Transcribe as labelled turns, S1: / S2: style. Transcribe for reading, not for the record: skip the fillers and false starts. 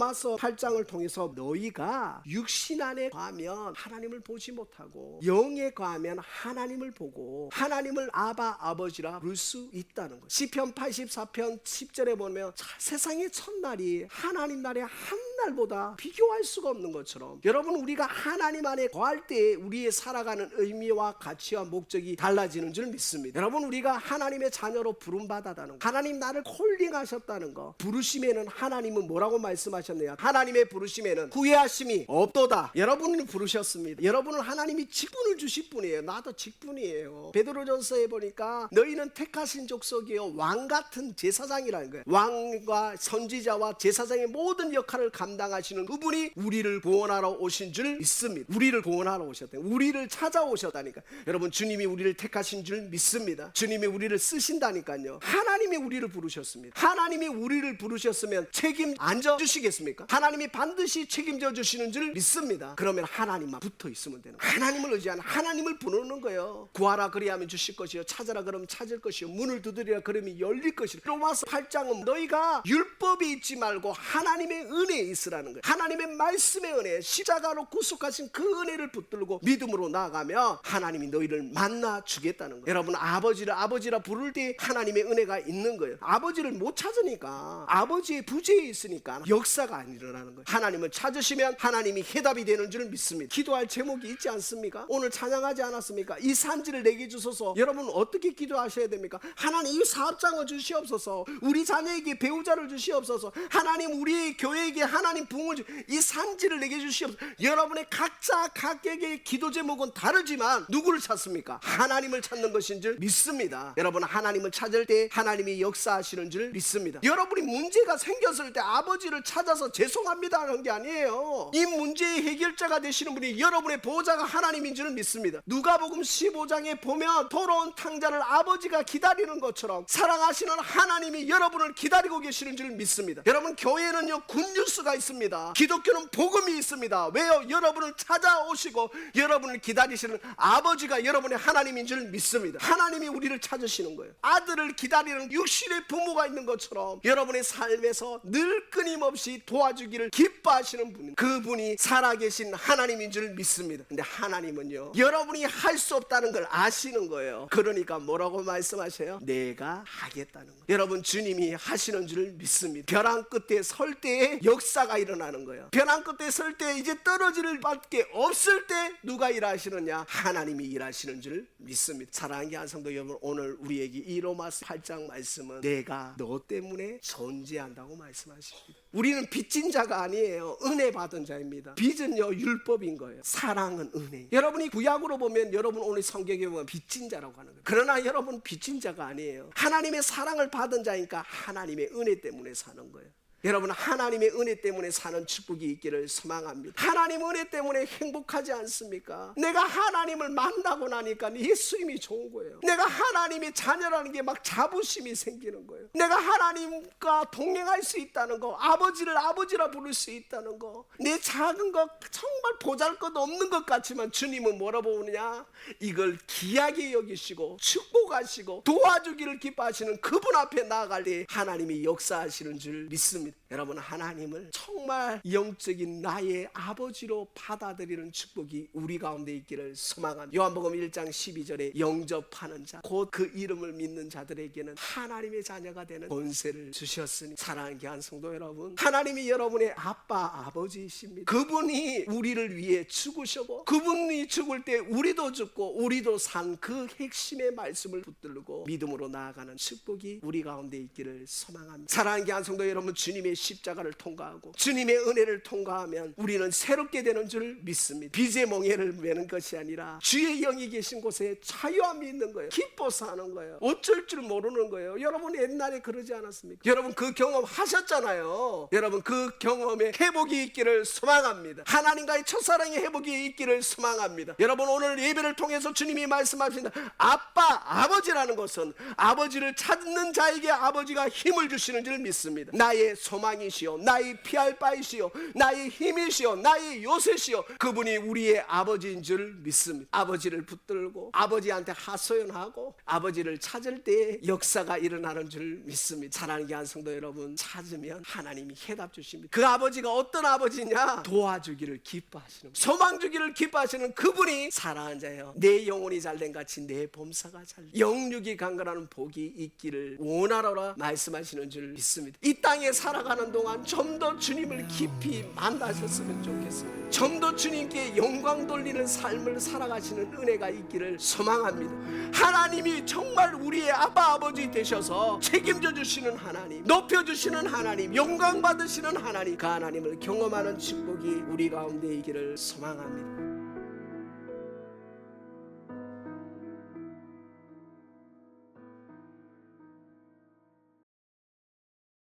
S1: 로마서 8장을 통해서 너희가 육신 안에 거하면 하나님을 보지 못하고 영에 거하면 하나님을 보고 하나님을 아바 아버지라 부를 수 있다는 것. 시편 84편 10절에 보면 세상의 첫날이 하나님 날의 한 날보다 비교할 수가 없는 것처럼 여러분, 우리가 하나님 안에 거할 때 우리의 살아가는 의미와 가치와 목적이 달라지는 줄 믿습니다. 여러분, 우리가 하나님의 자녀로 부름받았다는 것, 하나님 나를 콜링하셨다는 것, 부르심에는 하나님은 뭐라고 말씀하셨느냐? 하나님의 부르심에는 후회하심이 없도다. 여러분을 부르셨습니다. 여러분은 하나님이 직분을 주실 분이에요. 나도 직분이에요. 베드로전서에 보니까 너희는 택하신 족속이요 왕같은 제사장이라는 거예요. 왕과 선지자와 제사장의 모든 역할을 감당하시는 그분이 우리를 구원하러 오신 줄 믿습니다. 우리를 구원하러 오셨다. 우리를 찾아오셨다니까. 여러분, 주님이 우리를 택하신 줄 믿습니다. 주님이 우리를 쓰신다니까요. 하나님이 우리를 부르셨습니다. 하나님이 우리를 부르셨으면 책임 안 져주시겠습니까? 하나님이 반드시 책임져 주시는 줄 믿습니다. 그러면 하나님만 붙어 있으면 되는 거예요. 하나님을 의지하는, 하나님을 부르는 거예요. 구하라 그리하면 주실 것이요 찾아라 그러면 찾을 것이요 문을 두드리라 그러면 열릴 것이요. 로마서 8장은 너희가 율법에 있지 말고 하나님의 은혜에 있으라는 거예요. 하나님의 말씀의 은혜, 십자가로 구속하신 그 은혜를 붙들고 믿음으로 나아가며 하나님이 너희를 만나 주겠다는 거예요. 여러분, 아버지를 아버지라 부를 때 하나님의 은혜가 있는 거예요. 아버지를 못 찾으니까, 아버지의 부재에 있으니까 역사가 안 일어나는 거예요. 하나님을 찾으시면 하나님이 해답이 되는 줄 믿습니다. 기도할 제목이 있지 않습니까? 오늘 찬양하지 않았습니까? 이 산지를 내게 주소서. 여러분, 어떻게 기도하셔야 됩니까? 하나님, 이 사업장을 주시옵소서. 우리 자녀에게 배우자를 주시옵소서. 하나님, 우리 교회에게 하나님 부흥을 이 산지를 내게 주시옵소서. 여러분의 각자 각각의 기도 제목은 다르지만 누구를 찾습니까? 하나님을 찾는 것인 줄 믿습니다. 여러분, 하나님을 찾을 때 하나님이 역사하시는 줄 믿습니다. 여러분이 문제가 생겼을 때 아버지를 찾아서 죄송합니다 하는 게 아니에요. 이 문제의 해결자가 되시는 분이 여러분의 보호자가 하나님인 줄 믿습니다. 누가복음 15장에 보면 더러운 탕자를 아버지가 기다리는 것처럼 사랑하시는 하나님이 여러분을 기다리고 계시는 줄 믿습니다. 여러분, 교회는요 굿뉴스가 있습니다. 기독교는 복음이 있습니다. 왜요? 여러분을 찾아오시고 여러분을 기다리시는 아버지가 여러분의 하나님인 줄 믿습니다. 하나님이 우리를 찾으시는 거예요. 아들을 기다리는 육신의 부모가 있는 것처럼 여러분의 삶에서 늘 끊임없이 도와주기를 기뻐하시는 분, 그분이 살아계신 하나님인 줄 믿습니다. 근데 하나님은요 여러분이 할 수 없다는 걸 아시는 거예요. 그러니까 뭐라고 말씀하세요? 내가 하겠다는 거예요. 여러분, 주님이 하시는 줄 믿습니다. 벼랑 끝에 설 때에 역사가 일어나는 거예요. 벼랑 끝에 설 때 이제 떨어질 밖에 없을 때 누가 일하시느냐? 하나님이 일하시는 줄 믿습니다. 사랑하는 한성도 여러분, 오늘 우리에게 이 로마서 8장 말씀은 내가 너 때문에 존재한다고 말씀하십니다. 우리는 빚진 자가 아니에요. 은혜 받은 자입니다. 빚은요 율법인 거예요. 사랑은 은혜. 여러분이 구약으로 보면 여러분 오늘 성경에 보면 빚진 자라고 하는 거예요. 그러나 여러분 빚진 자가 아니에요. 하나님의 사랑을 받은 자니까 하나님의 은혜 때문에 사는 거예요. 여러분, 하나님의 은혜 때문에 사는 축복이 있기를 소망합니다. 하나님 은혜 때문에 행복하지 않습니까? 내가 하나님을 만나고 나니까 예수님이 좋은 거예요. 내가 하나님의 자녀라는 게 막 자부심이 생기는 거예요. 내가 하나님과 동행할 수 있다는 거, 아버지를 아버지라 부를 수 있다는 거, 내 작은 것 정말 보잘것없는 것 같지만 주님은 뭐라고 보느냐? 이걸 귀하게 여기시고 축복하시고 도와주기를 기뻐하시는 그분 앞에 나아갈 때 하나님이 역사하시는 줄 믿습니다. 여러분, 하나님을 정말 영적인 나의 아버지로 받아들이는 축복이 우리 가운데 있기를 소망합니다. 요한복음 1장 12절에 영접하는 자, 곧 그 이름을 믿는 자들에게는 하나님의 자녀가 되는 권세를 주셨으니, 사랑하는 귀한 성도 여러분, 하나님이 여러분의 아빠 아버지이십니다. 그분이 우리를 위해 죽으시고 그분이 죽을 때 우리도 죽고 우리도 산 그 핵심의 말씀을 붙들고 믿음으로 나아가는 축복이 우리 가운데 있기를 소망합니다. 사랑하는 귀한 성도 여러분, 주님의 십자가를 통과하고 주님의 은혜를 통과하면 우리는 새롭게 되는 줄 믿습니다. 빚의 멍에를 매는 것이 아니라 주의 영이 계신 곳에 자유함이 있는 거예요. 기뻐서 하는 거예요. 어쩔 줄 모르는 거예요. 여러분 옛날에 그러지 않았습니까? 여러분 그 경험 하셨잖아요. 여러분 그 경험에 회복이 있기를 소망합니다. 하나님과의 첫사랑의 회복이 있기를 소망합니다. 여러분, 오늘 예배를 통해서 주님이 말씀하신다. 아빠, 아버지라는 것은 아버지를 찾는 자에게 아버지가 힘을 주시는 줄 믿습니다. 나의 소망 소망이시요 나의 피할 바이시요 나의 힘이시요 나의 요새시요 그분이 우리의 아버지인 줄 믿습니다. 아버지를 붙들고 아버지한테 하소연하고 아버지를 찾을 때 역사가 일어나는 줄 믿습니다. 사랑하는 귀한 성도 여러분, 찾으면 하나님이 해답 주십니다. 그 아버지가 어떤 아버지냐? 도와주기를 기뻐하시는, 소망 주기를 기뻐하시는 그분이 사랑하는 자예요. 내 영혼이 잘된 같이 내 범사가 잘, 영육이 강건하는 복이 있기를 원하노라 말씀하시는 줄 믿습니다. 이 땅에 살아가는 동안 좀 더 주님을 깊이 만나셨으면 좋겠습니다. 좀 더 주님께 영광 돌리는 삶을 살아가시는 은혜가 있기를 소망합니다. 하나님이 정말 우리의 아빠 아버지 되셔서 책임져 주시는 하나님, 높여주시는 하나님, 영광 받으시는 하나님, 그 하나님을 경험하는 축복이 우리 가운데 있기를 소망합니다.